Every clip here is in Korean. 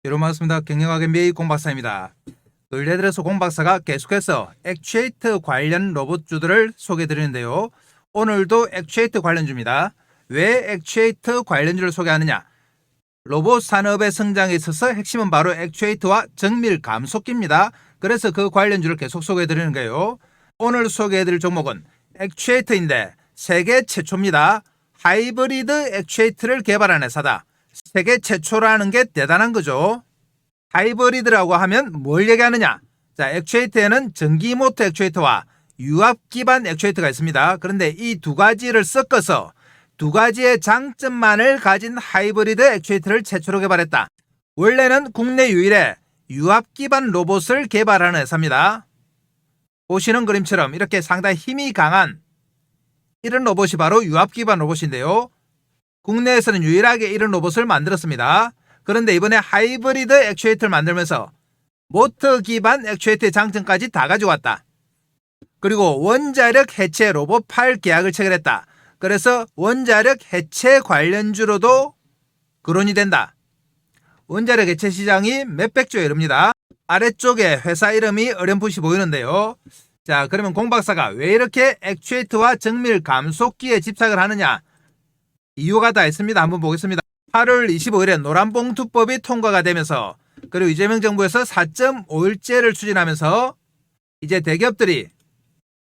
여러분 반갑습니다. 경영학 MBA 공박사입니다. 근래 들어서 공박사가 계속해서 액추에이터 관련 로봇주들을 소개해 드리는데요. 오늘도 액추에이터 관련주입니다. 왜 액추에이터 관련주를 소개하느냐? 로봇 산업의 성장에 있어서 핵심은 바로 액추에이터와 정밀 감속기입니다. 그래서 그 관련주를 계속 소개해 드리는 거예요. 오늘 소개해 드릴 종목은 액추에이터인데 세계 최초입니다. 하이브리드 액추에이터를 개발한 회사다. 세계 최초라는 게 대단한 거죠. 하이브리드라고 하면 뭘 얘기하느냐? 자, 액추에이터에는 전기 모터 액추에이터와 유압 기반 액추에이터가 있습니다. 그런데 이 두 가지를 섞어서 두 가지의 장점만을 가진 하이브리드 액추에이터를 최초로 개발했다. 원래는 국내 유일의 유압 기반 로봇을 개발하는 회사입니다. 보시는 그림처럼 이렇게 상당히 힘이 강한 이런 로봇이 바로 유압 기반 로봇인데요. 국내에서는 유일하게 이런 로봇을 만들었습니다. 그런데 이번에 하이브리드 액추에이터를 만들면서 모터 기반 액추에이터의 장점까지 다 가지고 왔다. 그리고 원자력 해체 로봇 8 계약을 체결했다. 그래서 원자력 해체 관련주로도 거론이 된다. 원자력 해체 시장이 몇백조에 이릅니다. 아래쪽에 회사 이름이 어렴풋이 보이는데요. 자, 그러면 공박사가 왜 이렇게 액추에이터와 정밀 감속기에 집착을 하느냐? 이유가 다 있습니다. 한번 보겠습니다. 8월 25일에 노란봉투법이 통과가 되면서 그리고 이재명 정부에서 4.5일제를 추진하면서 이제 대기업들이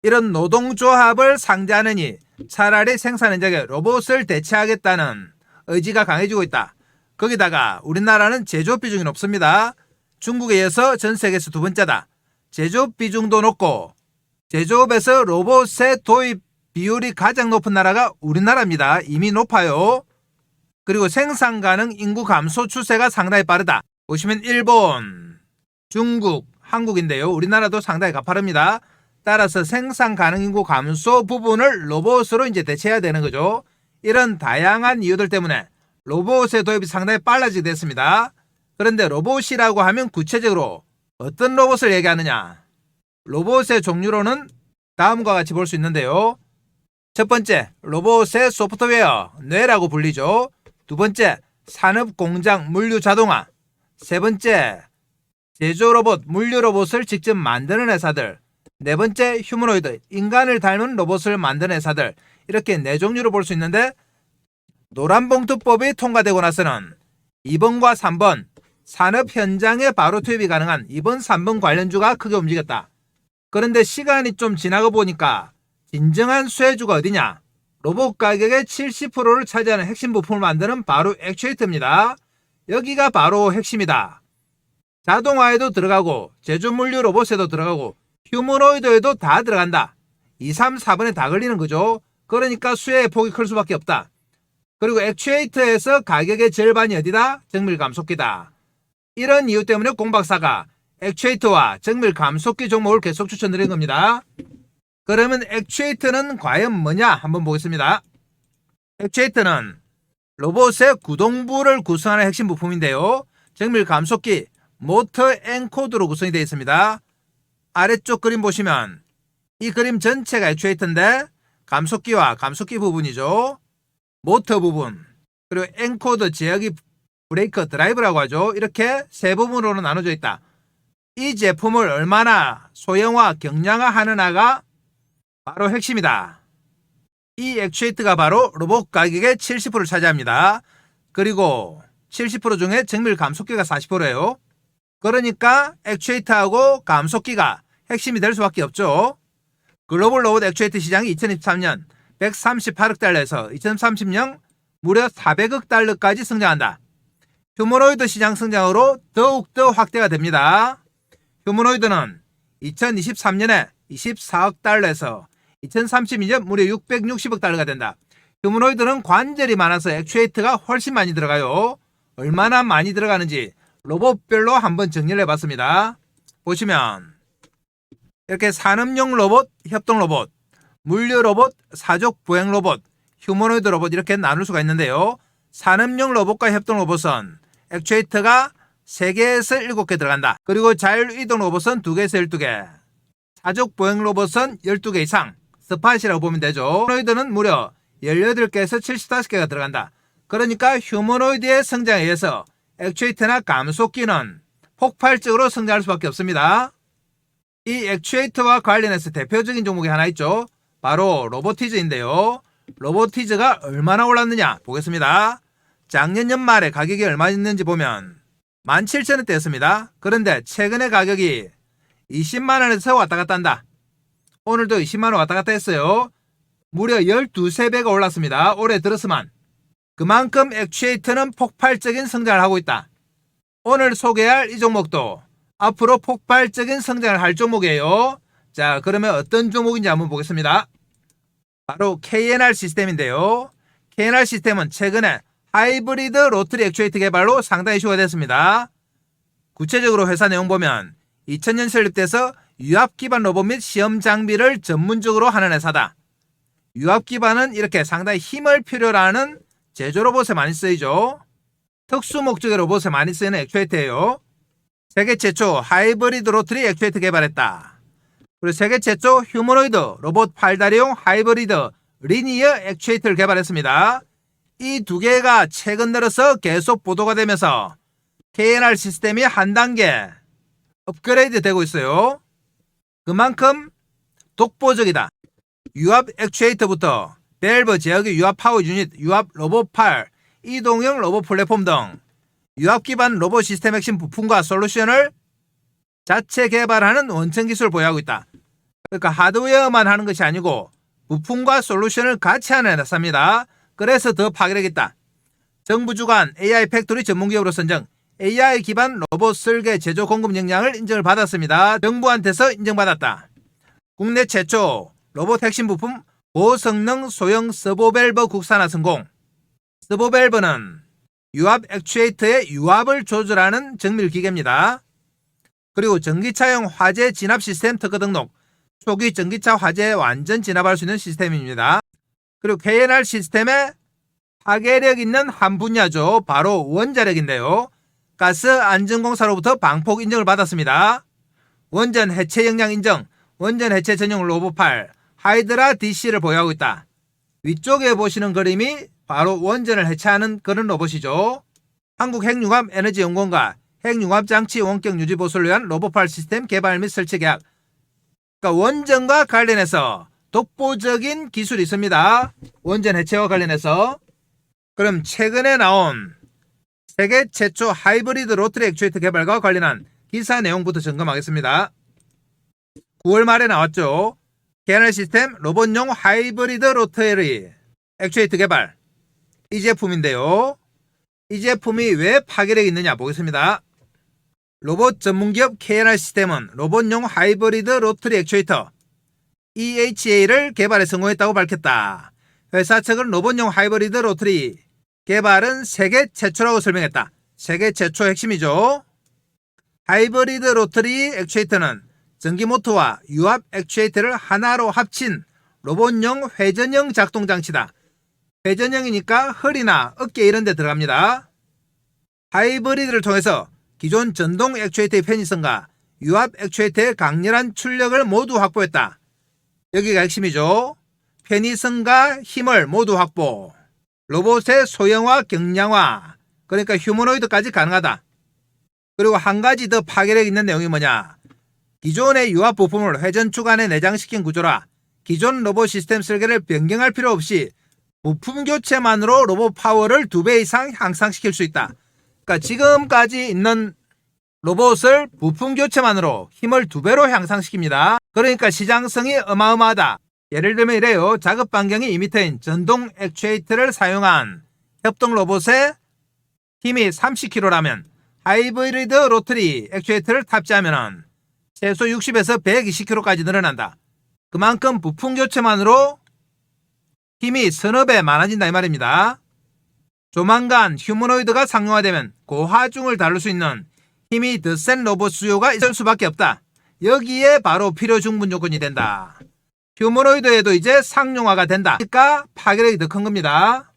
이런 노동조합을 상대하느니 차라리 생산 현장에 로봇을 대체하겠다는 의지가 강해지고 있다. 거기다가 우리나라는 제조업 비중이 높습니다. 중국에 이어서 전 세계에서 두 번째다. 제조업 비중도 높고 제조업에서 로봇의 도입 비율이 가장 높은 나라가 우리나라입니다. 이미 높아요. 그리고 생산 가능 인구 감소 추세가 상당히 빠르다. 보시면 일본, 중국, 한국인데요. 우리나라도 상당히 가파릅니다. 따라서 생산 가능 인구 감소 부분을 로봇으로 이제 대체해야 되는 거죠. 이런 다양한 이유들 때문에 로봇의 도입이 상당히 빨라지게 됐습니다. 그런데 로봇이라고 하면 구체적으로 어떤 로봇을 얘기하느냐? 로봇의 종류로는 다음과 같이 볼 수 있는데요. 첫 번째, 로봇의 소프트웨어, 뇌라고 불리죠. 두 번째, 산업 공장 물류 자동화. 세 번째, 제조 로봇, 물류 로봇을 직접 만드는 회사들. 네 번째, 휴머노이드, 인간을 닮은 로봇을 만드는 회사들. 이렇게 네 종류로 볼 수 있는데 노란봉투법이 통과되고 나서는 2번과 3번, 산업 현장에 바로 투입이 가능한 2번, 3번 관련주가 크게 움직였다. 그런데 시간이 좀 지나고 보니까 진정한 수혜주가 어디냐? 로봇 가격의 70%를 차지하는 핵심 부품을 만드는 바로 액추에이터입니다. 여기가 바로 핵심이다. 자동화에도 들어가고 제조 물류 로봇에도 들어가고 휴머노이드에도 다 들어간다. 2, 3, 4번에 다 걸리는 거죠. 그러니까 수혜의 폭이 클 수밖에 없다. 그리고 액추에이터에서 가격의 절반이 어디다? 정밀 감속기다. 이런 이유 때문에 공박사가 액추에이터와 정밀 감속기 종목을 계속 추천드린 겁니다. 그러면 액추에이터는 과연 뭐냐? 한번 보겠습니다. 액추에이터는 로봇의 구동부를 구성하는 핵심 부품인데요. 정밀 감속기, 모터 엔코드로 구성이 되어 있습니다. 아래쪽 그림 보시면 이 그림 전체가 액추에이터인데 감속기와 감속기 부분이죠. 모터 부분, 그리고 엔코드, 제어기, 브레이커, 드라이브라고 하죠. 이렇게 세 부분으로 나눠져 있다. 이 제품을 얼마나 소형화, 경량화하느냐가 바로 핵심이다. 이 액추에이터가 바로 로봇 가격의 70%를 차지합니다. 그리고 70% 중에 정밀 감속기가 40%예요. 그러니까 액추에이터하고 감속기가 핵심이 될 수밖에 없죠. 글로벌 로봇 액추에이터 시장이 2023년 138억 달러에서 2030년 무려 400억 달러까지 성장한다. 휴머노이드 시장 성장으로 더욱더 확대가 됩니다. 휴머노이드는 2023년에 24억 달러에서 2032년 무려 660억 달러가 된다. 휴머노이드는 관절이 많아서 액추에이터가 훨씬 많이 들어가요. 얼마나 많이 들어가는지 로봇별로 한번 정리를 해봤습니다. 보시면 이렇게 산업용 로봇, 협동 로봇, 물류 로봇, 사족 보행 로봇, 휴머노이드 로봇 이렇게 나눌 수가 있는데요. 산업용 로봇과 협동 로봇은 액추에이터가 3개에서 7개 들어간다. 그리고 자율이동 로봇은 2개에서 12개, 사족 보행 로봇은 12개 이상, 스팟이라고 보면 되죠. 휴머노이드는 무려 18개에서 75개가 들어간다. 그러니까 휴머노이드의 성장에 의해서 액추에이터나 감속기는 폭발적으로 성장할 수밖에 없습니다. 이 액추에이터와 관련해서 대표적인 종목이 하나 있죠. 바로 로보티즈인데요. 로보티즈가 얼마나 올랐느냐 보겠습니다. 작년 연말에 가격이 얼마 있는지 보면 17,000원대였습니다. 그런데 최근에 가격이 20만원에서 왔다 갔다 한다. 오늘도 20만원 왔다 갔다 했어요. 무려 12배가 올랐습니다. 올해 들어서만. 그만큼 액추에이터는 폭발적인 성장을 하고 있다. 오늘 소개할 이 종목도 앞으로 폭발적인 성장을 할 종목이에요. 자, 그러면 어떤 종목인지 한번 보겠습니다. 바로 KNR 시스템인데요. KNR 시스템은 최근에 하이브리드 로터리 액추에이터 개발로 상당히 이슈가 됐습니다. 구체적으로 회사 내용 보면 2000년 설립돼서 유압 기반 로봇 및 시험 장비를 전문적으로 하는 회사다. 유압 기반은 이렇게 상당히 힘을 필요로 하는 제조 로봇에 많이 쓰이죠. 특수 목적의 로봇에 많이 쓰이는 액추에이터예요. 세계 최초 하이브리드 로터리 액추에이터 개발했다. 그리고 세계 최초 휴머노이드 로봇 팔다리용 하이브리드 리니어 액추에이터를 개발했습니다. 이 두 개가 최근 들어서 계속 보도가 되면서 KNR 시스템이 한 단계 업그레이드 되고 있어요. 그만큼 독보적이다. 유압 액추에이터부터 밸브 제어기 유압 파워 유닛, 유압 로봇팔, 이동형 로봇 플랫폼 등 유압 기반 로봇 시스템 핵심 부품과 솔루션을 자체 개발하는 원천 기술을 보유하고 있다. 그러니까 하드웨어만 하는 것이 아니고 부품과 솔루션을 같이 하는 회사입니다. 그래서 더 파괴력 있다. 정부 주관 AI 팩토리 전문기업으로 선정, AI 기반 로봇 설계 제조 공급 역량을 인정을 받았습니다. 정부한테서 인정받았다. 국내 최초 로봇 핵심 부품 고성능 소형 서보밸브 국산화 성공. 서보밸브는 유압 액추에이터의 유압을 조절하는 정밀 기계입니다. 그리고 전기차용 화재 진압 시스템 특허 등록, 초기 전기차 화재에 완전 진압할 수 있는 시스템입니다. 그리고 KNR 시스템의 파괴력 있는 한 분야죠. 바로 원자력인데요. 가스 안전공사로부터 방폭 인정을 받았습니다. 원전 해체 역량 인정, 원전 해체 전용 로봇팔 하이드라 DC를 보유하고 있다. 위쪽에 보시는 그림이 바로 원전을 해체하는 그런 로봇이죠. 한국핵융합에너지연구원과 핵융합장치 원격 유지 보수를 위한 로봇팔 시스템 개발 및 설치 계약. 그러니까 원전과 관련해서 독보적인 기술이 있습니다. 원전 해체와 관련해서. 그럼 최근에 나온 세계 최초 하이브리드 로터리 액추에이터 개발과 관련한 기사 내용부터 점검하겠습니다. 9월 말에 나왔죠. KNR 시스템 로봇용 하이브리드 로터리 액추에이터 개발. 이 제품인데요. 이 제품이 왜 파괴력이 있느냐 보겠습니다. 로봇 전문기업 KNR 시스템은 로봇용 하이브리드 로터리 액추에이터 EHA를 개발에 성공했다고 밝혔다. 회사 측은 로봇용 하이브리드 로터리 개발은 세계 최초라고 설명했다. 세계 최초 핵심이죠. 하이브리드 로터리 액추에이터는 전기 모터와 유압 액추에이터를 하나로 합친 로봇용 회전형 작동 장치다. 회전형이니까 허리나 어깨 이런 데 들어갑니다. 하이브리드를 통해서 기존 전동 액추에이터의 편의성과 유압 액추에이터의 강렬한 출력을 모두 확보했다. 여기가 핵심이죠. 편의성과 힘을 모두 확보. 로봇의 소형화, 경량화, 그러니까 휴머노이드까지 가능하다. 그리고 한 가지 더 파괴력 있는 내용이 뭐냐. 기존의 유압 부품을 회전축 안에 내장시킨 구조라 기존 로봇 시스템 설계를 변경할 필요 없이 부품 교체만으로 로봇 파워를 2배 이상 향상시킬 수 있다. 그러니까 지금까지 있는 로봇을 부품 교체만으로 힘을 2배로 향상시킵니다. 그러니까 시장성이 어마어마하다. 예를 들면 이래요. 작업 반경이 2m인 전동 액추에이터를 사용한 협동 로봇의 힘이 30kg라면 하이브리드 로터리 액추에이터를 탑재하면 최소 60에서 120kg까지 늘어난다. 그만큼 부품 교체만으로 힘이 서너 배 많아진다 이 말입니다. 조만간 휴머노이드가 상용화되면 고하중을 다룰 수 있는 힘이 더 센 로봇 수요가 있을 수밖에 없다. 여기에 바로 필요 충분 요건이 된다. 휴머노이드에도 이제 상용화가 된다. 그러니까 파괴력이 더 큰 겁니다.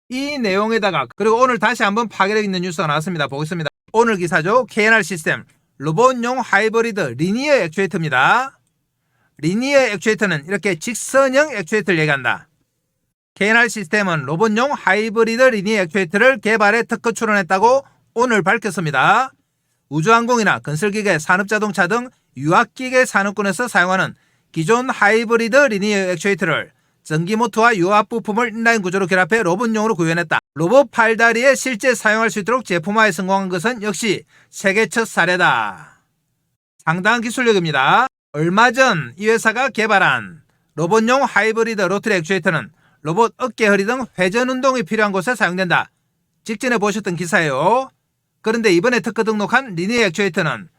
이 내용에다가 그리고 오늘 다시 한번 파괴력 있는 뉴스가 나왔습니다. 보겠습니다. 오늘 기사죠. KNR 시스템 로봇용 하이브리드 리니어 액추에이터입니다. 리니어 액추에이터는 이렇게 직선형 액추에이터를 얘기한다. KNR 시스템은 로봇용 하이브리드 리니어 액추에이터를 개발해 특허 출원했다고 오늘 밝혔습니다. 우주항공이나 건설기계, 산업자동차 등 유압기계 산업군에서 사용하는 기존 하이브리드 리니어 액추에이터를 전기모터와 유압 부품을 인라인 구조로 결합해 로봇용으로 구현했다. 로봇 팔다리에 실제 사용할 수 있도록 제품화에 성공한 것은 역시 세계 첫 사례다. 상당한 기술력입니다. 얼마 전 이 회사가 개발한 로봇용 하이브리드 로터리 액추에이터는 로봇 어깨, 허리 등 회전 운동이 필요한 곳에 사용된다. 직전에 보셨던 기사예요. 그런데 이번에 특허 등록한 리니어 액추에이터는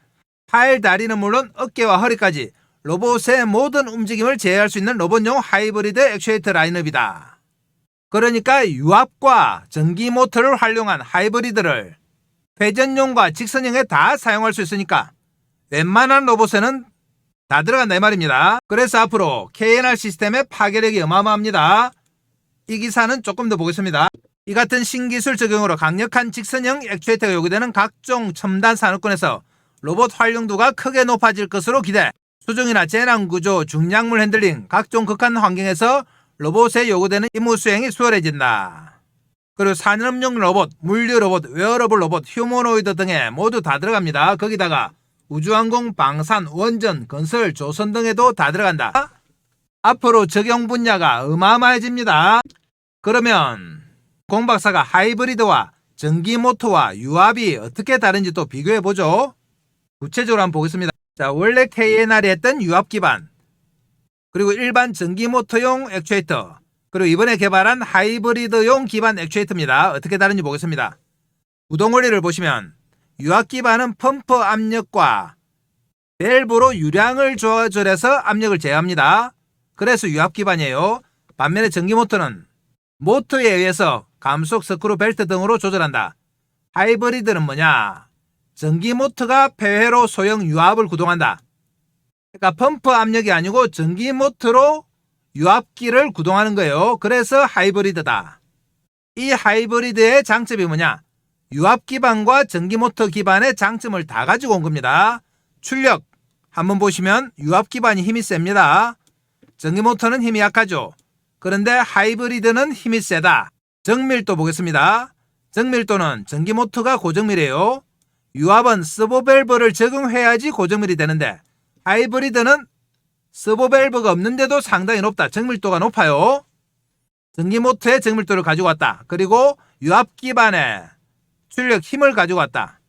팔, 다리는 물론 어깨와 허리까지 로봇의 모든 움직임을 제어할 수 있는 로봇용 하이브리드 액추에이터 라인업이다. 그러니까 유압과 전기 모터를 활용한 하이브리드를 회전용과 직선형에 다 사용할 수 있으니까 웬만한 로봇에는 다 들어간다 이 말입니다. 그래서 앞으로 KNR 시스템의 파괴력이 어마어마합니다. 이 기사는 조금 더 보겠습니다. 이 같은 신기술 적용으로 강력한 직선형 액추에이터가 요구되는 각종 첨단 산업군에서 로봇 활용도가 크게 높아질 것으로 기대. 수중이나 재난구조, 중량물 핸들링, 각종 극한 환경에서 로봇에 요구되는 임무 수행이 수월해진다. 그리고 산업용 로봇, 물류 로봇, 웨어러블 로봇, 휴머노이드 등에 모두 다 들어갑니다. 거기다가 우주항공, 방산, 원전, 건설, 조선 등에도 다 들어간다. 앞으로 적용 분야가 어마어마해집니다. 그러면 공 박사가 하이브리드와 전기모터와 유압이 어떻게 다른지 또 비교해보죠. 구체적으로 한번 보겠습니다. 자, 원래 KNR이 했던 유압 기반, 그리고 일반 전기모터용 액추에이터, 그리고 이번에 개발한 하이브리드용 기반 액추에이터입니다. 어떻게 다른지 보겠습니다. 구동 원리를 보시면 유압 기반은 펌프 압력과 밸브로 유량을 조절해서 압력을 제어합니다. 그래서 유압 기반이에요. 반면에 전기모터는 모터에 의해서 감속, 스크루, 벨트 등으로 조절한다. 하이브리드는 뭐냐? 전기모터가 폐회로 소형 유압을 구동한다. 그러니까 펌프 압력이 아니고 전기모터로 유압기를 구동하는 거예요. 그래서 하이브리드다. 이 하이브리드의 장점이 뭐냐? 유압 기반과 전기모터 기반의 장점을 다 가지고 온 겁니다. 출력 한번 보시면 유압 기반이 힘이 셉니다. 전기모터는 힘이 약하죠. 그런데 하이브리드는 힘이 세다. 정밀도 보겠습니다. 정밀도는 전기모터가 고정밀이에요. 유압은 서보밸브를 적용해야지 고정밀이 되는데 하이브리드는 서보밸브가 없는데도 상당히 높다. 정밀도가 높아요. 전기모터의 정밀도를 가지고 왔다. 그리고 유압 기반의 출력 힘을 가지고 왔다.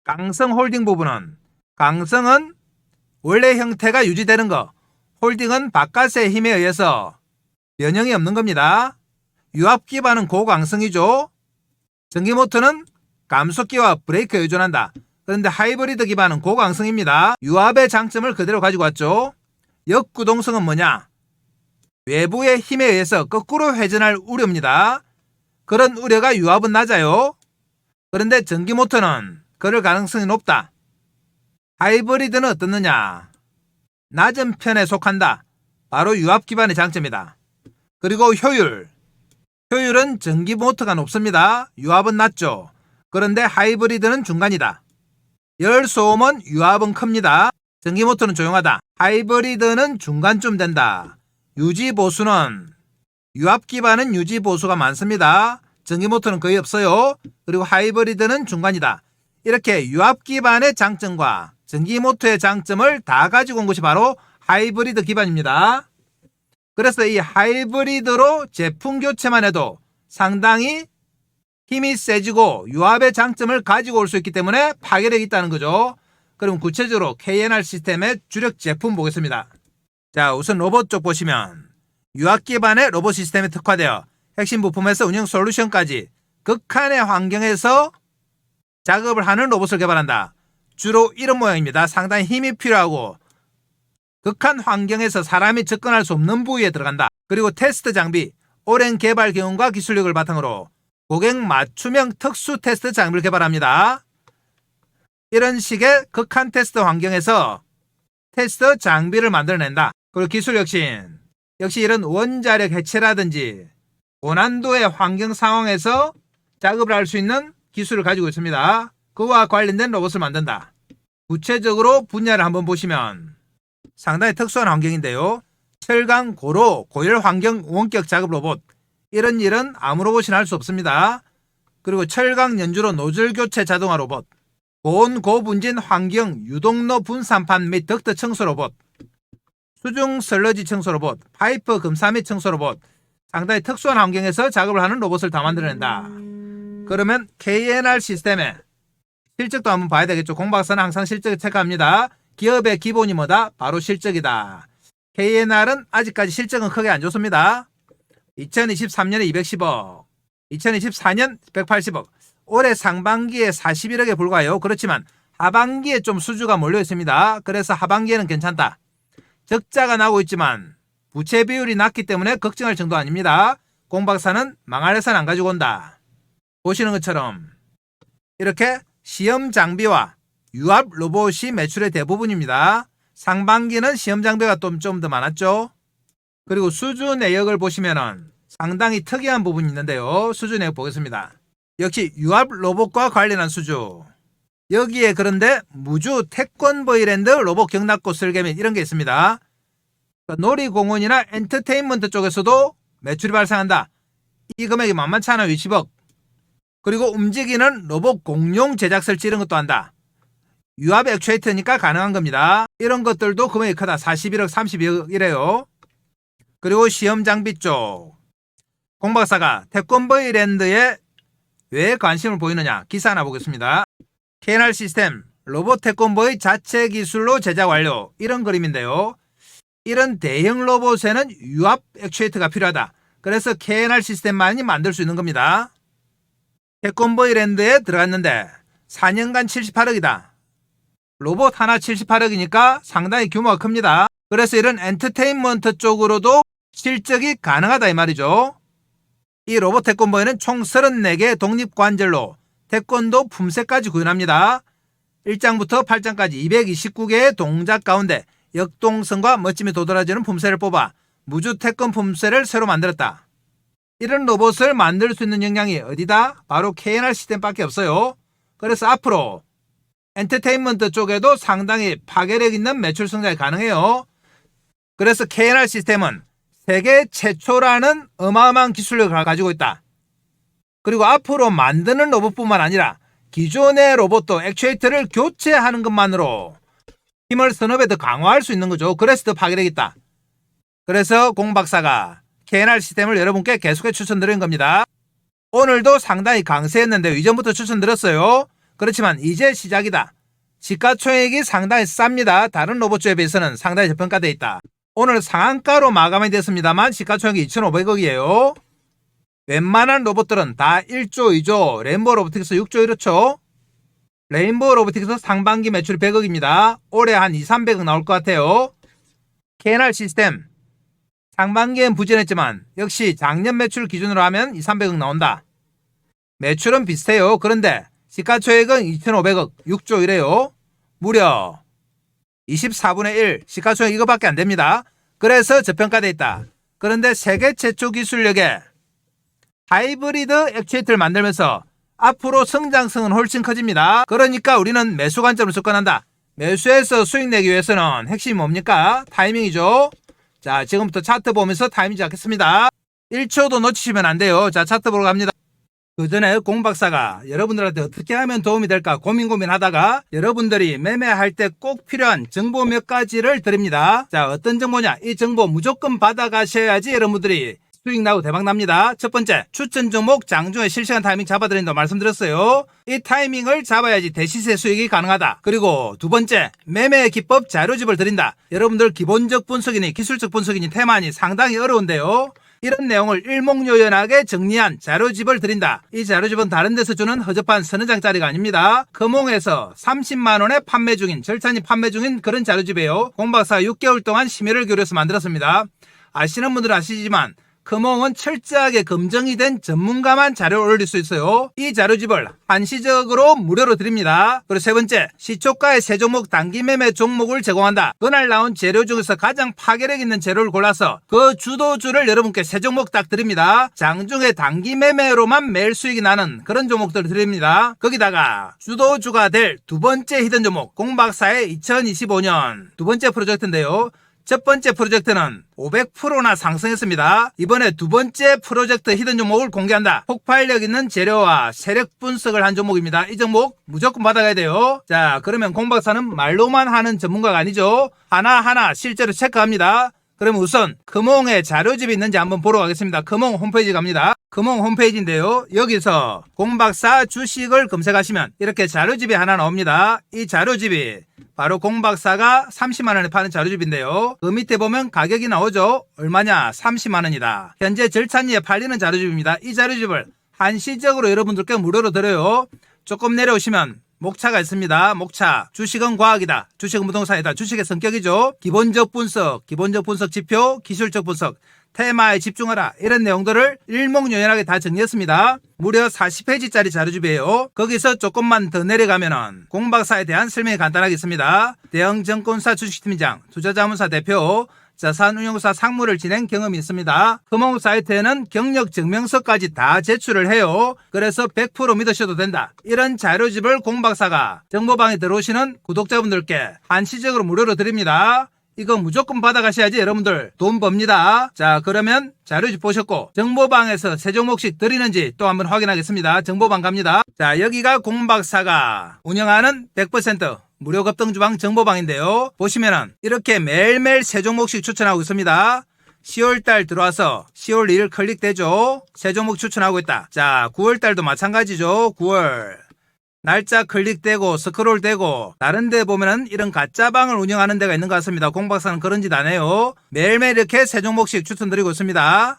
강성 홀딩 부분은, 강성은 원래 형태가 유지되는 거, 홀딩은 바깥의 힘에 의해서 변형이 없는 겁니다. 유압 기반은 고강성이죠. 전기모터는 감속기와 브레이크에 의존한다. 그런데 하이브리드 기반은 고강성입니다. 유압의 장점을 그대로 가지고 왔죠. 역구동성은 뭐냐? 외부의 힘에 의해서 거꾸로 회전할 우려입니다. 그런 우려가 유압은 낮아요. 그런데 전기모터는 그럴 가능성이 높다. 하이브리드는 어떻느냐? 낮은 편에 속한다. 바로 유압 기반의 장점이다. 그리고 효율은 전기모터가 높습니다. 유압은 낮죠. 그런데 하이브리드는 중간이다. 열소음은 유압은 큽니다. 전기모터는 조용하다. 하이브리드는 중간쯤 된다. 유지보수는, 유압 기반은 유지보수가 많습니다. 전기모터는 거의 없어요. 그리고 하이브리드는 중간이다. 이렇게 유압 기반의 장점과 전기모터의 장점을 다 가지고 온 것이 바로 하이브리드 기반입니다. 그래서 이 하이브리드로 제품 교체만 해도 상당히 힘이 세지고 유압의 장점을 가지고 올 수 있기 때문에 파괴력이 있다는 거죠. 그럼 구체적으로 KNR 시스템의 주력 제품 보겠습니다. 자, 우선 로봇 쪽 보시면 유압 기반의 로봇 시스템에 특화되어 핵심 부품에서 운영 솔루션까지 극한의 환경에서 작업을 하는 로봇을 개발한다. 주로 이런 모양입니다. 상당히 힘이 필요하고 극한 환경에서 사람이 접근할 수 없는 부위에 들어간다. 그리고 테스트 장비, 오랜 개발 경험과 기술력을 바탕으로 고객 맞춤형 특수 테스트 장비를 개발합니다. 이런 식의 극한 테스트 환경에서 테스트 장비를 만들어낸다. 그리고 기술 역시 이런 원자력 해체라든지 고난도의 환경 상황에서 작업을 할 수 있는 기술을 가지고 있습니다. 그와 관련된 로봇을 만든다. 구체적으로 분야를 한번 보시면 상당히 특수한 환경인데요. 철강, 고로, 고열 환경 원격 작업 로봇, 이런 일은 아무 로봇이나 할 수 없습니다. 그리고 철강 연주로 노즐 교체 자동화 로봇, 고온 고분진 환경 유동로 분산판 및 덕트 청소 로봇, 수중 슬러지 청소 로봇, 파이프 검사 및 청소 로봇, 상당히 특수한 환경에서 작업을 하는 로봇을 다 만들어낸다. 그러면 KNR 시스템의 실적도 한번 봐야 되겠죠. 공박사는 항상 실적을 체크합니다. 기업의 기본이 뭐다? 바로 실적이다. KNR은 아직까지 실적은 크게 안 좋습니다. 2023년에 210억, 2024년 180억, 올해 상반기에 41억에 불과해요. 그렇지만 하반기에 좀 수주가 몰려 있습니다. 그래서 하반기에는 괜찮다. 적자가 나고 있지만 부채 비율이 낮기 때문에 걱정할 정도 아닙니다. 공박사는 망할 회사는 안 가지고 온다. 보시는 것처럼 이렇게 시험 장비와 유압 로봇이 매출의 대부분입니다. 상반기는 시험 장비가 좀 더 많았죠. 그리고 수주 내역을 보시면은 상당히 특이한 부분이 있는데요. 수주 내역 보겠습니다. 역시 유압 로봇과 관련한 수주. 여기에 그런데 무주 태권브이랜드 로봇 경납고 설계 및 이런 게 있습니다. 놀이공원이나 엔터테인먼트 쪽에서도 매출이 발생한다. 이 금액이 만만치 않아요. 20억. 그리고 움직이는 로봇 공룡 제작 설치 이런 것도 한다. 유압 액추에이터니까 가능한 겁니다. 이런 것들도 금액이 크다. 41억, 32억 이래요. 그리고 시험 장비 쪽. 공박사가 태권브이랜드에 왜 관심을 보이느냐. 기사 하나 보겠습니다. KNR 시스템 로봇 태권브이 자체 기술로 제작 완료. 이런 그림인데요. 이런 대형 로봇에는 유압 액추에이터가 필요하다. 그래서 KNR 시스템만이 만들 수 있는 겁니다. 태권브이랜드에 들어갔는데 4년간 78억이다. 로봇 하나 78억이니까 상당히 규모가 큽니다. 그래서 이런 엔터테인먼트 쪽으로도 실적이 가능하다 이 말이죠. 이 로봇 태권브이는 총 34개의 독립관절로 태권도 품새까지 구현합니다. 1장부터 8장까지 229개의 동작 가운데 역동성과 멋짐이 도드라지는 품새를 뽑아 무주 태권 품새를 새로 만들었다. 이런 로봇을 만들 수 있는 역량이 어디다? 바로 KNR 시스템밖에 없어요. 그래서 앞으로 엔터테인먼트 쪽에도 상당히 파괴력 있는 매출 성장이 가능해요. 그래서 KNR 시스템은 세계 최초라는 어마어마한 기술력을 가지고 있다. 그리고 앞으로 만드는 로봇뿐만 아니라 기존의 로봇도 액추에이터를 교체하는 것만으로 힘을 서너 배 더 강화할 수 있는 거죠. 그래서 더 파괴력이 있다. 그래서 공박사가 KNR 시스템을 여러분께 계속해 추천드린 겁니다. 오늘도 상당히 강세했는데요. 이전부터 추천드렸어요. 그렇지만 이제 시작이다. 시가총액이 상당히 쌉니다. 다른 로봇주에 비해서는 상당히 저평가되어 있다. 오늘 상한가로 마감이 됐습니다만 시가총액이 2,500억이에요. 웬만한 로봇들은 다 1조, 2조, 레인보우 로보틱스 6조 이렇죠. 레인보우 로보틱스 상반기 매출 100억입니다. 올해 한 2, 300억 나올 것 같아요. KNR 시스템 상반기엔 부진했지만 역시 작년 매출 기준으로 하면 2, 300억 나온다. 매출은 비슷해요. 그런데 시가총액은 2,500억, 6조 이래요. 무려 24분의 1 시가총액 이거밖에 안 됩니다. 그래서 저평가되어 있다. 그런데 세계 최초 기술력에 하이브리드 액추에이터를 만들면서 앞으로 성장성은 훨씬 커집니다. 그러니까 우리는 매수 관점을 접근한다. 매수해서 수익 내기 위해서는 핵심이 뭡니까? 타이밍이죠. 자, 지금부터 차트 보면서 타이밍 잡겠습니다. 1초도 놓치시면 안 돼요. 자, 차트 보러 갑니다. 그 전에 공박사가 여러분들한테 어떻게 하면 도움이 될까 고민하다가 여러분들이 매매할 때 꼭 필요한 정보 몇 가지를 드립니다. 자, 어떤 정보냐? 이 정보 무조건 받아가셔야지 여러분들이 수익 나고 대박 납니다. 첫 번째, 추천 종목 장중에 실시간 타이밍 잡아드린다고 말씀드렸어요. 이 타이밍을 잡아야지 대시세 수익이 가능하다. 그리고 두 번째, 매매 기법 자료집을 드린다. 여러분들 기본적 분석이니 기술적 분석이니 테마니 상당히 어려운데요. 이런 내용을 일목요연하게 정리한 자료집을 드린다. 이 자료집은 다른 데서 주는 허접한 서너 장짜리가 아닙니다. 금홍에서 30만원에 판매 중인, 절찬리 판매 중인 그런 자료집이에요. 공박사 6개월 동안 심혈을 기울여서 만들었습니다. 아시는 분들은 아시지만 금홍은 철저하게 검증이 된 전문가만 자료를 올릴 수 있어요. 이 자료집을 한시적으로 무료로 드립니다. 그리고 세 번째, 시초가의 세 종목 단기 매매 종목을 제공한다. 그날 나온 재료 중에서 가장 파괴력 있는 재료를 골라서 그 주도주를 여러분께 세 종목 딱 드립니다. 장중에 단기 매매로만 매일 수익이 나는 그런 종목들을 드립니다. 거기다가 주도주가 될 두 번째 히든 종목, 공박사의 2025년 두 번째 프로젝트인데요. 첫 번째 프로젝트는 500%나 상승했습니다. 이번에 두 번째 프로젝트 히든 종목을 공개한다. 폭발력 있는 재료와 세력 분석을 한 종목입니다. 이 종목 무조건 받아가야 돼요. 자, 그러면 공박사는 말로만 하는 전문가가 아니죠. 하나하나 실제로 체크합니다. 그러면 우선 금홍에 자료집이 있는지 한번 보러 가겠습니다. 금홍 홈페이지 갑니다. 금홍 홈페이지인데요. 여기서 공박사 주식을 검색하시면 이렇게 자료집이 하나 나옵니다. 이 자료집이 바로 공박사가 30만원에 파는 자료집인데요. 그 밑에 보면 가격이 나오죠. 얼마냐? 30만원이다. 현재 절찬리에 팔리는 자료집입니다. 이 자료집을 한시적으로 여러분들께 무료로 드려요. 조금 내려오시면 목차가 있습니다. 목차. 주식은 과학이다. 주식은 부동산이다. 주식의 성격이죠. 기본적 분석 지표, 기술적 분석, 테마에 집중하라. 이런 내용들을 일목요연하게 다 정리했습니다. 무려 40페이지짜리 자료집이에요. 거기서 조금만 더 내려가면은 공박사에 대한 설명이 간단하게 있습니다. 대형증권사 주식팀장, 투자자문사 대표, 자산운용사 상무를 진행 경험이 있습니다. 금홍 사이트에는 경력 증명서까지 다 제출을 해요. 그래서 100% 믿으셔도 된다. 이런 자료집을 공박사가 정보방에 들어오시는 구독자분들께 한시적으로 무료로 드립니다. 이거 무조건 받아가셔야지 여러분들 돈 법니다. 자, 그러면 자료집 보셨고 정보방에서 세 종목씩 드리는지 또 한번 확인하겠습니다. 정보방 갑니다. 자, 여기가 공박사가 운영하는 100% 무료 급등주방 정보방인데요. 보시면은 이렇게 매일매일 세 종목씩 추천하고 있습니다. 10월달 들어와서 10월 2일 클릭되죠. 세 종목 추천하고 있다. 자, 9월달도 마찬가지죠. 9월 날짜 클릭되고 스크롤되고 다른 데 보면은 이런 가짜방을 운영하는 데가 있는 것 같습니다. 공박사는 그런 짓 안 해요. 매일매일 이렇게 세 종목씩 추천드리고 있습니다.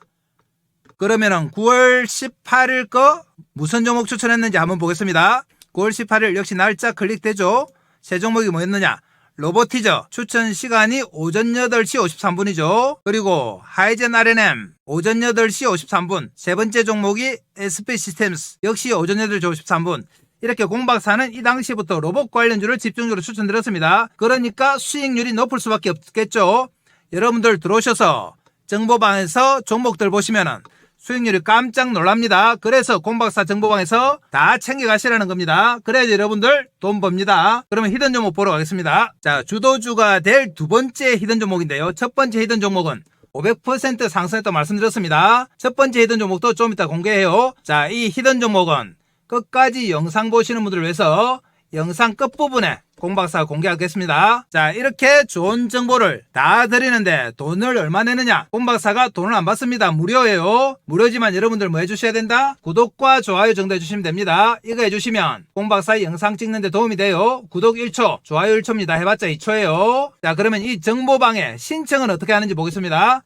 그러면은 9월 18일 거 무슨 종목 추천했는지 한번 보겠습니다. 9월 18일 역시 날짜 클릭되죠. 세 종목이 뭐였느냐? 로보티저 추천 시간이 오전 8시 53분이죠. 그리고 하이젠 R&M 오전 8시 53분. 세 번째 종목이 SP 시스템스 역시 오전 8시 53분. 이렇게 공박사는 이 당시부터 로봇 관련주를 집중적으로 추천드렸습니다. 그러니까 수익률이 높을 수밖에 없겠죠. 여러분들 들어오셔서 정보방에서 종목들 보시면은 수익률이 깜짝 놀랍니다. 그래서 공박사 정보방에서 다 챙겨가시라는 겁니다. 그래야지 여러분들 돈 법니다. 그러면 히든 종목 보러 가겠습니다. 자, 주도주가 될 두 번째 히든 종목인데요. 첫 번째 히든 종목은 500% 상승했다고 말씀드렸습니다. 첫 번째 히든 종목도 좀 이따 공개해요. 자, 이 히든 종목은 끝까지 영상 보시는 분들을 위해서 영상 끝부분에 공박사가 공개하겠습니다. 자, 이렇게 좋은 정보를 다 드리는데 돈을 얼마 내느냐? 공박사가 돈을 안 받습니다. 무료예요. 무료지만 여러분들 뭐 해주셔야 된다? 구독과 좋아요 정도 해주시면 됩니다. 이거 해주시면 공박사 영상 찍는데 도움이 돼요. 구독 1초, 좋아요 1초입니다. 해봤자 2초예요. 자, 그러면 이 정보방에 신청은 어떻게 하는지 보겠습니다.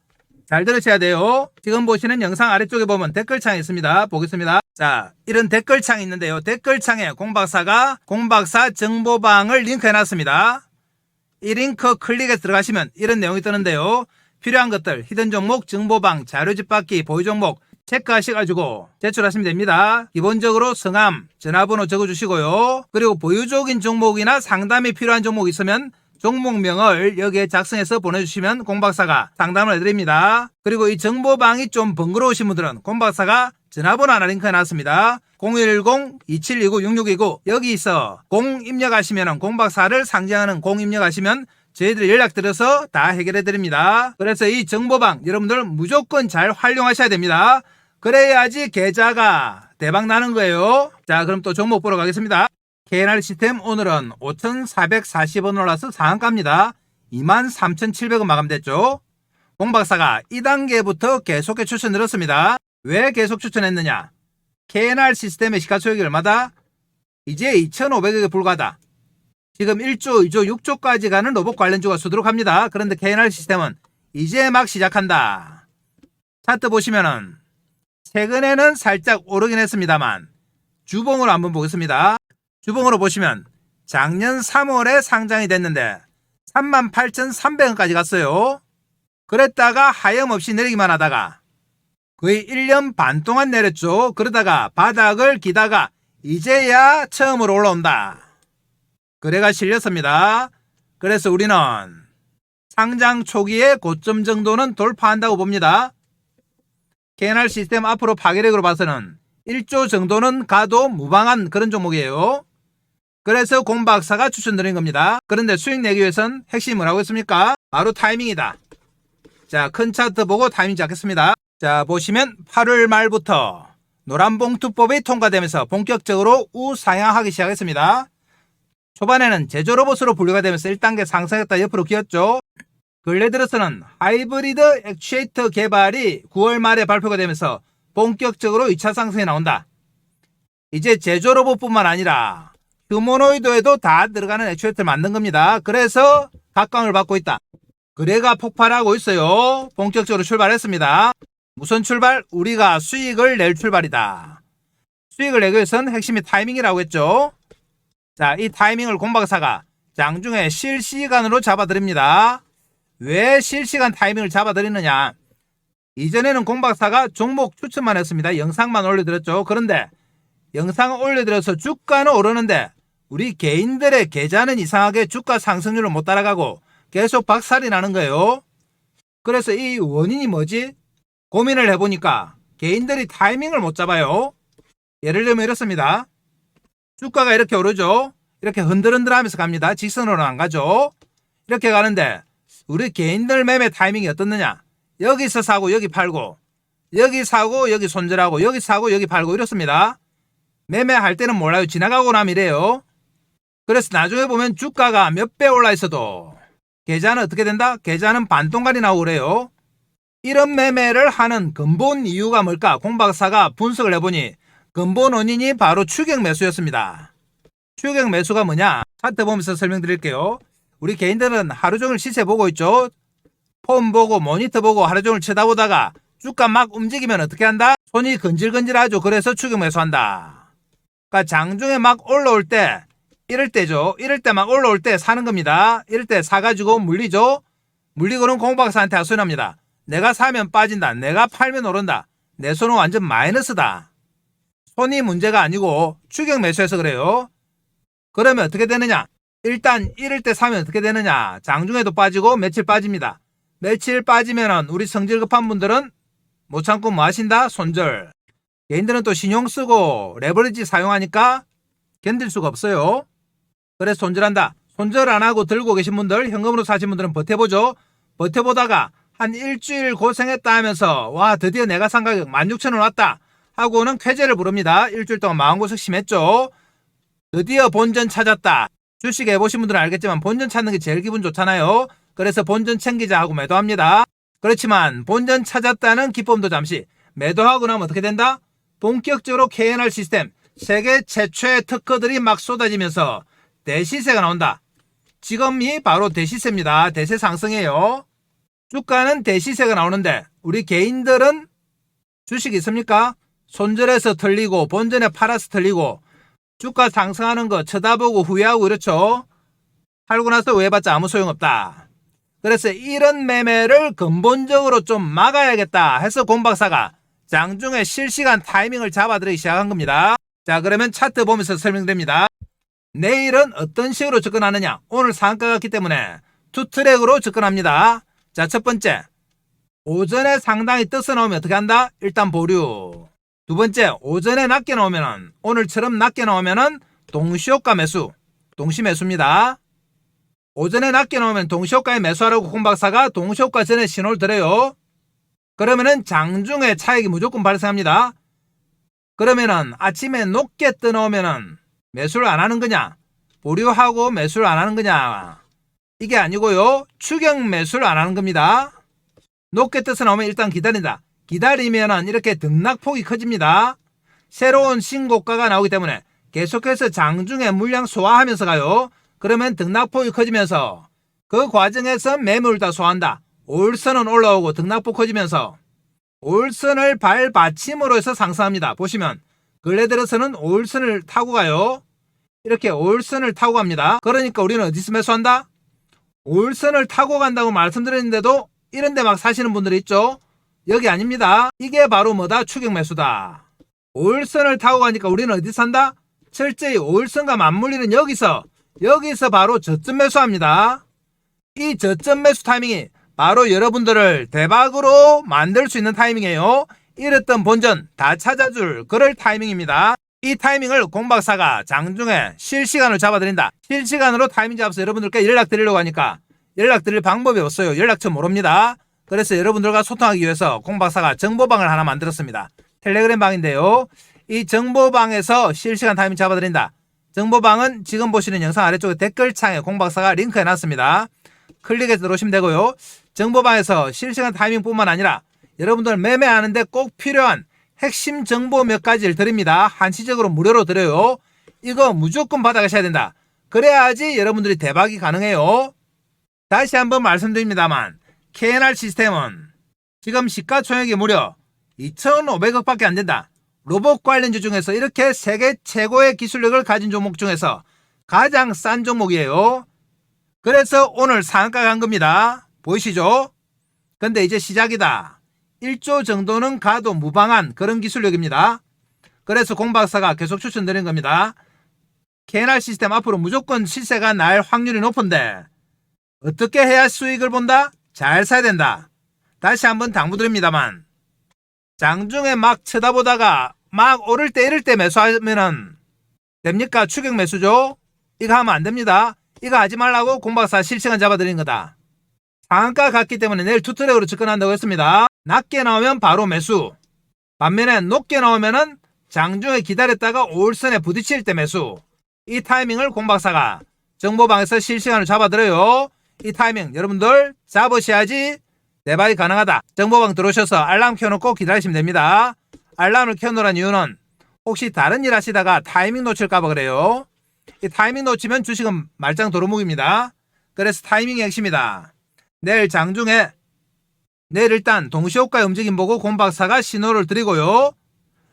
잘 들으셔야 돼요. 지금 보시는 영상 아래쪽에 보면 댓글창이 있습니다. 보겠습니다. 자, 이런 댓글창이 있는데요. 댓글창에 공박사가 공박사 정보방을 링크해놨습니다. 이 링크 클릭해서 들어가시면 이런 내용이 뜨는데요. 필요한 것들 히든 종목, 정보방, 자료집 받기, 보유 종목 체크하셔가지고 제출하시면 됩니다. 기본적으로 성함, 전화번호 적어주시고요. 그리고 보유적인 종목이나 상담이 필요한 종목이 있으면 종목명을 여기에 작성해서 보내주시면 공박사가 상담을 해드립니다. 그리고 이 정보방이 좀 번거로우신 분들은 공박사가 전화번호 하나 링크해놨습니다. 010-2729-6629 여기서 0 입력하시면 공박사를 상징하는 0 입력하시면 저희들이 연락드려서 다 해결해드립니다. 그래서 이 정보방 여러분들 무조건 잘 활용하셔야 됩니다. 그래야지 계좌가 대박 나는 거예요. 자, 그럼 또 종목 보러 가겠습니다. KNR 시스템 오늘은 5,440원 올라서 상한가입니다. 23,700원 마감됐죠. 공박사가 2단계부터 계속해 추천드렸습니다. 왜 계속 추천했느냐? KNR 시스템의 시가총액이 얼마다? 이제 2,500억에 불과하다. 지금 1조, 2조, 6조까지 가는 로봇 관련주가 수두룩합니다. 그런데 KNR 시스템은 이제 막 시작한다. 차트 보시면은 최근에는 살짝 오르긴 했습니다만 주봉으로 한번 보겠습니다. 주봉으로 보시면 작년 3월에 상장이 됐는데 38,300원까지 갔어요. 그랬다가 하염없이 내리기만 하다가 거의 1년 반 동안 내렸죠. 그러다가 바닥을 기다가 이제야 처음으로 올라온다. 거래가 실렸습니다. 그래서 우리는 상장 초기에 고점 정도는 돌파한다고 봅니다. KNR 시스템 앞으로 파괴력으로 봐서는 1조 정도는 가도 무방한 그런 종목이에요. 그래서 공 박사가 추천드린 겁니다. 그런데 수익 내기 위해선 핵심이 뭐라고 했습니까? 바로 타이밍이다. 자, 큰 차트 보고 타이밍 잡겠습니다. 자, 보시면 8월 말부터 노란봉투법이 통과되면서 본격적으로 우상향하기 시작했습니다. 초반에는 제조로봇으로 분류가 되면서 1단계 상승했다 옆으로 기었죠. 근래 들어서는 하이브리드 액추에이터 개발이 9월 말에 발표가 되면서 본격적으로 2차 상승이 나온다. 이제 제조로봇뿐만 아니라 휴머노이드에도 다 들어가는 액추에이터를 만든 겁니다. 그래서 각광을 받고 있다. 거래가 폭발하고 있어요. 본격적으로 출발했습니다. 무슨 출발? 우리가 수익을 낼 출발이다. 수익을 내기 위해서는 핵심이 타이밍이라고 했죠. 자, 이 타이밍을 공박사가 장중에 실시간으로 잡아드립니다. 왜 실시간 타이밍을 잡아드리느냐? 이전에는 공박사가 종목 추천만 했습니다. 영상만 올려드렸죠. 그런데 영상을 올려드려서 주가는 오르는데 우리 개인들의 계좌는 이상하게 주가 상승률을 못 따라가고 계속 박살이 나는 거예요. 그래서 이 원인이 뭐지? 고민을 해보니까 개인들이 타이밍을 못 잡아요. 예를 들면 이렇습니다. 주가가 이렇게 오르죠. 이렇게 흔들흔들하면서 갑니다. 직선으로는 안 가죠. 이렇게 가는데 우리 개인들 매매 타이밍이 어떻느냐? 여기서 사고 여기 팔고, 여기 사고 여기 손절하고, 여기 사고 여기 팔고 이렇습니다. 매매할 때는 몰라요. 지나가고 나면 이래요. 그래서 나중에 보면 주가가 몇 배 올라 있어도 계좌는 어떻게 된다? 계좌는 반동갈이 나오고 그래요. 이런 매매를 하는 근본 이유가 뭘까? 공박사가 분석을 해보니 근본 원인이 바로 추격 매수였습니다. 추격 매수가 뭐냐? 차트 보면서 설명드릴게요. 우리 개인들은 하루 종일 시세 보고 있죠. 폰 보고 모니터 보고 하루 종일 쳐다보다가 주가 막 움직이면 어떻게 한다? 손이 건질건질하죠. 그래서 추격 매수한다. 그러니까 장중에 막 올라올 때 이럴 때죠. 이럴 때 막 올라올 때 사는 겁니다. 이럴 때 사가지고 물리죠. 물리고는 공박사한테 하소연합니다. 내가 사면 빠진다. 내가 팔면 오른다. 내 손은 완전 마이너스다. 손이 문제가 아니고 추격 매수해서 그래요. 그러면 어떻게 되느냐? 일단 이럴 때 사면 어떻게 되느냐? 장중에도 빠지고 며칠 빠집니다. 며칠 빠지면은 우리 성질 급한 분들은 못 참고 뭐 하신다? 손절. 개인들은 또 신용 쓰고 레버리지 사용하니까 견딜 수가 없어요. 그래서 손절한다. 손절 안 하고 들고 계신 분들, 현금으로 사신 분들은 버텨보죠. 버텨보다가 한 일주일 고생했다 하면서 와 드디어 내가 산 가격 16,000원 왔다 하고는 쾌재를 부릅니다. 일주일 동안 마음고생 심했죠. 드디어 본전 찾았다. 주식 해보신 분들은 알겠지만 본전 찾는 게 제일 기분 좋잖아요. 그래서 본전 챙기자 하고 매도합니다. 그렇지만 본전 찾았다는 기쁨도 잠시, 매도하고 나면 어떻게 된다? 본격적으로 K&R 시스템, 세계 최초의 특허들이 막 쏟아지면서 대시세가 나온다. 지금이 바로 대시세입니다. 대세 상승이에요. 주가는 대시세가 나오는데 우리 개인들은 주식 있습니까? 손절해서 털리고 본전에 팔아서 털리고 주가 상승하는 거 쳐다보고 후회하고 그렇죠. 팔고 나서 후회해봤자 아무 소용없다. 그래서 이런 매매를 근본적으로 좀 막아야겠다 해서 공박사가 장중에 실시간 타이밍을 잡아들이기 시작한 겁니다. 자, 그러면 차트 보면서 설명드립니다. 내일은 어떤 식으로 접근하느냐? 오늘 상한가 같기 때문에 투 트랙으로 접근합니다. 자, 첫 번째, 오전에 상당히 떠서 나오면 어떻게 한다? 일단 보류. 두 번째, 오전에 낮게 나오면은, 오늘처럼 낮게 나오면은 동시효과 매수, 동시매수입니다. 오전에 낮게 나오면 동시효과에 매수하라고 공박사가 동시효과 전에 신호를 드려요. 그러면은 장중에 차익이 무조건 발생합니다. 그러면은 아침에 높게 떠 나오면은 매수를 안 하는 거냐? 보류하고 매수를 안 하는 거냐? 이게 아니고요. 추격 매수를 안 하는 겁니다. 높게 떠서 나오면 일단 기다린다. 기다리면은 이렇게 등락폭이 커집니다. 새로운 신고가가 나오기 때문에 계속해서 장중에 물량 소화하면서 가요. 그러면 등락폭이 커지면서 그 과정에서 매물을 다 소화한다. 올선은 올라오고 등락폭 커지면서 올선을 발받침으로 해서 상승합니다. 보시면 근래 들어서는 올선을 타고 가요. 이렇게 올선을 타고 갑니다. 그러니까 우리는 어디서 매수한다? 올선을 타고 간다고 말씀드렸는데도 이런 데 막 사시는 분들이 있죠. 여기 아닙니다. 이게 바로 뭐다? 추격 매수다. 올선을 타고 가니까 우리는 어디 산다? 철저히 올선과 맞물리는 여기서 바로 저점 매수합니다. 이 저점 매수 타이밍이 바로 여러분들을 대박으로 만들 수 있는 타이밍이에요. 잃었던 본전 다 찾아줄 그럴 타이밍입니다. 이 타이밍을 공박사가 장중에 실시간으로 잡아드린다. 실시간으로 타이밍 잡아서 여러분들께 연락드리려고 하니까 연락드릴 방법이 없어요. 연락처 모릅니다. 그래서 여러분들과 소통하기 위해서 공박사가 정보방을 하나 만들었습니다. 텔레그램 방인데요. 이 정보방에서 실시간 타이밍 잡아드린다. 정보방은 지금 보시는 영상 아래쪽에 댓글창에 공박사가 링크 해놨습니다. 클릭해서 들어오시면 되고요. 정보방에서 실시간 타이밍뿐만 아니라 여러분들 매매하는데 꼭 필요한 핵심 정보 몇 가지를 드립니다. 한시적으로 무료로 드려요. 이거 무조건 받아가셔야 된다. 그래야지 여러분들이 대박이 가능해요. 다시 한번 말씀드립니다만 KNR 시스템은 지금 시가총액이 무려 2,500억 밖에 안 된다. 로봇 관련주 중에서 이렇게 세계 최고의 기술력을 가진 종목 중에서 가장 싼 종목이에요. 그래서 오늘 상한가 간 겁니다. 보이시죠? 근데 이제 시작이다. 1조 정도는 가도 무방한 그런 기술력입니다. 그래서 공박사가 계속 추천드린 겁니다. KNR 시스템 앞으로 무조건 시세가 날 확률이 높은데 어떻게 해야 수익을 본다? 잘 사야 된다. 다시 한번 당부드립니다만 장중에 막 쳐다보다가 막 오를 때 이럴 때 매수하면은 됩니까? 추격 매수죠? 이거 하면 안 됩니다. 이거 하지 말라고 공박사 실시간 잡아드린 거다. 상한가 갔기 때문에 내일 투트랙으로 접근한다고 했습니다. 낮게 나오면 바로 매수. 반면에 높게 나오면은 장중에 기다렸다가 5일선에 부딪힐 때 매수. 이 타이밍을 공박사가 정보방에서 실시간으로 잡아드려요. 이 타이밍 여러분들 잡으셔야지 대박이 가능하다. 정보방 들어오셔서 알람 켜놓고 기다리시면 됩니다. 알람을 켜놓으란 이유는 혹시 다른 일 하시다가 타이밍 놓칠까봐 그래요. 이 타이밍 놓치면 주식은 말짱 도루묵입니다. 그래서 타이밍이 핵심이다. 내일 장중에 내일 일단 동시효과의 움직임 보고 공박사가 신호를 드리고요.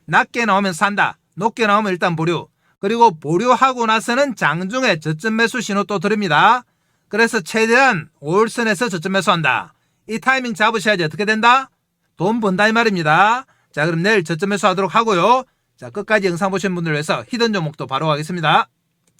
낮게 나오면 산다. 높게 나오면 일단 보류. 그리고 보류하고 나서는 장중에 저점 매수 신호 또 드립니다. 그래서 최대한 5일선에서 저점 매수한다. 이 타이밍 잡으셔야지 어떻게 된다? 돈 번다 이 말입니다. 자, 그럼 내일 저점 매수하도록 하고요. 자, 끝까지 영상 보신 분들 위해서 히든 종목도 바로 가겠습니다.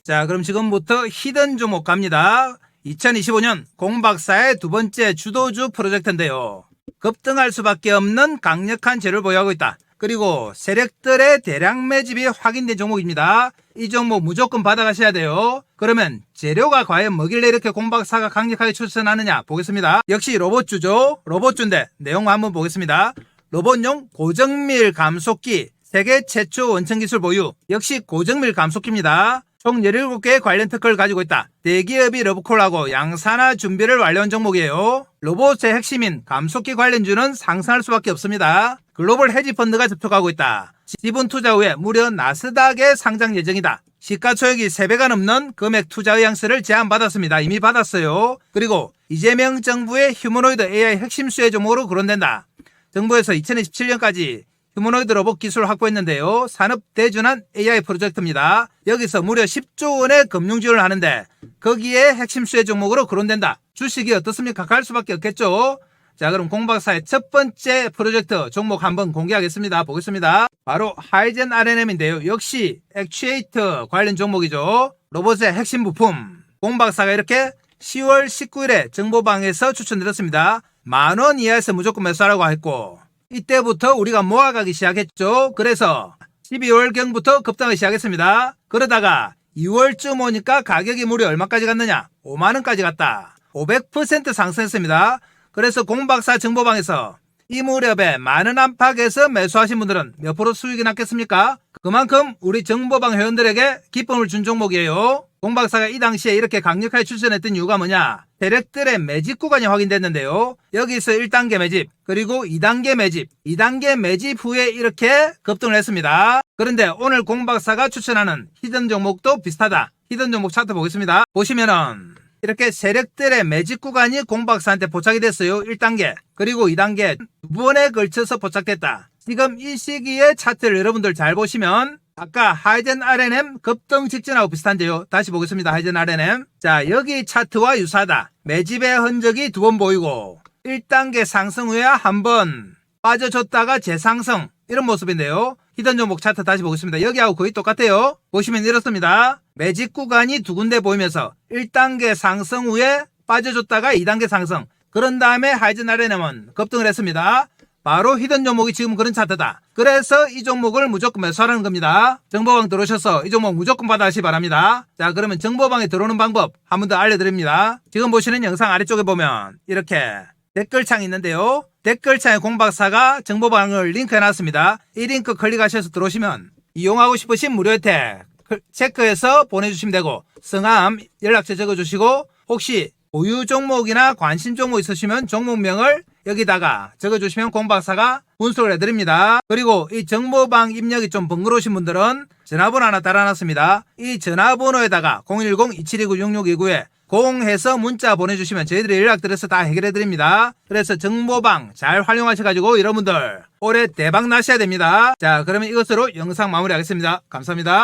자, 그럼 지금부터 히든 종목 갑니다. 2025년 공박사의 두 번째 주도주 프로젝트인데요. 급등할 수밖에 없는 강력한 재료를 보유하고 있다. 그리고 세력들의 대량 매집이 확인된 종목입니다. 이 종목 무조건 받아가셔야 돼요. 그러면 재료가 과연 뭐길래 이렇게 공박사가 강력하게 추천하느냐 보겠습니다. 역시 로봇주죠. 로봇주인데 내용 한번 보겠습니다. 로봇용 고정밀 감속기 세계 최초 원천기술 보유. 역시 고정밀 감속기입니다. 총 17개의 관련 특허를 가지고 있다. 대기업이 러브콜하고 양산화 준비를 완료한 종목이에요. 로봇의 핵심인 감속기 관련주는 상승할 수밖에 없습니다. 글로벌 헤지펀드가 접촉하고 있다. 지분 투자 후에 무려 나스닥에 상장 예정이다. 시가총액이 3배가 넘는 금액 투자 의향서를 제안받았습니다. 이미 받았어요. 그리고 이재명 정부의 휴머노이드 AI 핵심 수혜 종목으로 거론된다. 정부에서 2027년까지 휴머노이드 로봇 기술을 확보했는데요. 산업 대준한 AI 프로젝트입니다. 여기서 무려 10조 원의 금융 지원을 하는데 거기에 핵심 수혜 종목으로 거론된다. 주식이 어떻습니까? 갈 수밖에 없겠죠. 자, 그럼 공박사의 첫 번째 프로젝트 종목 한번 공개하겠습니다. 보겠습니다. 바로 하이젠 RNM인데요. 역시 액추에이터 관련 종목이죠. 로봇의 핵심 부품. 공박사가 이렇게 10월 19일에 정보방에서 추천드렸습니다. 10,000원 이하에서 무조건 매수하라고 했고 이때부터 우리가 모아가기 시작했죠. 그래서 12월경부터 급등하기 시작했습니다. 그러다가 2월쯤 오니까 가격이 무려 얼마까지 갔느냐? 5만원까지 갔다. 500% 상승했습니다. 그래서 공박사 정보방에서 이 무렵에 많은 안팎에서 매수하신 분들은 몇 프로 수익이 났겠습니까? 그만큼 우리 정보방 회원들에게 기쁨을 준 종목이에요. 공박사가 이 당시에 이렇게 강력하게 추천했던 이유가 뭐냐? 세력들의 매집 구간이 확인됐는데요. 여기서 1단계 매집, 그리고 2단계 매집, 2단계 매집 후에 이렇게 급등을 했습니다. 그런데 오늘 공박사가 추천하는 히든 종목도 비슷하다. 히든 종목 차트 보겠습니다. 보시면은 이렇게 세력들의 매집 구간이 공박사한테 포착이 됐어요. 1단계 그리고 2단계 두 번에 걸쳐서 포착됐다. 지금 이 시기에 차트를 여러분들 잘 보시면 아까 하이젠 RNM 급등 직전하고 비슷한데요. 다시 보겠습니다. 하이젠 RNM. 자, 여기 차트와 유사하다. 매집의 흔적이 두 번 보이고 1단계 상승 후에 한 번 빠져줬다가 재상승 이런 모습인데요. 히든 종목 차트 다시 보겠습니다. 여기하고 거의 똑같아요. 보시면 이렇습니다. 매집 구간이 두 군데 보이면서 1단계 상승 후에 빠져줬다가 2단계 상승. 그런 다음에 하이젠 RNM은 급등을 했습니다. 바로 히든 종목이 지금 그런 차트다. 그래서 이 종목을 무조건 매수하라는 겁니다. 정보방 들어오셔서 이 종목 무조건 받아가시기 바랍니다. 자, 그러면 정보방에 들어오는 방법 한 번 더 알려드립니다. 지금 보시는 영상 아래쪽에 보면 이렇게 댓글창이 있는데요. 댓글창에 공박사가 정보방을 링크해놨습니다. 이 링크 클릭하셔서 들어오시면 이용하고 싶으신 무료 혜택 체크해서 보내주시면 되고, 성함, 연락처 적어주시고, 혹시 보유 종목이나 관심 종목 있으시면 종목명을 여기다가 적어주시면 공박사가 분석을 해드립니다. 그리고 이 정보방 입력이 좀 번거로우신 분들은 전화번호 하나 달아놨습니다. 이 전화번호에다가 010-2729-6629에 공해서 문자 보내주시면 저희들이 연락드려서 다 해결해드립니다. 그래서 정보방 잘 활용하셔가지고 여러분들 올해 대박 나셔야 됩니다. 자, 그러면 이것으로 영상 마무리하겠습니다. 감사합니다.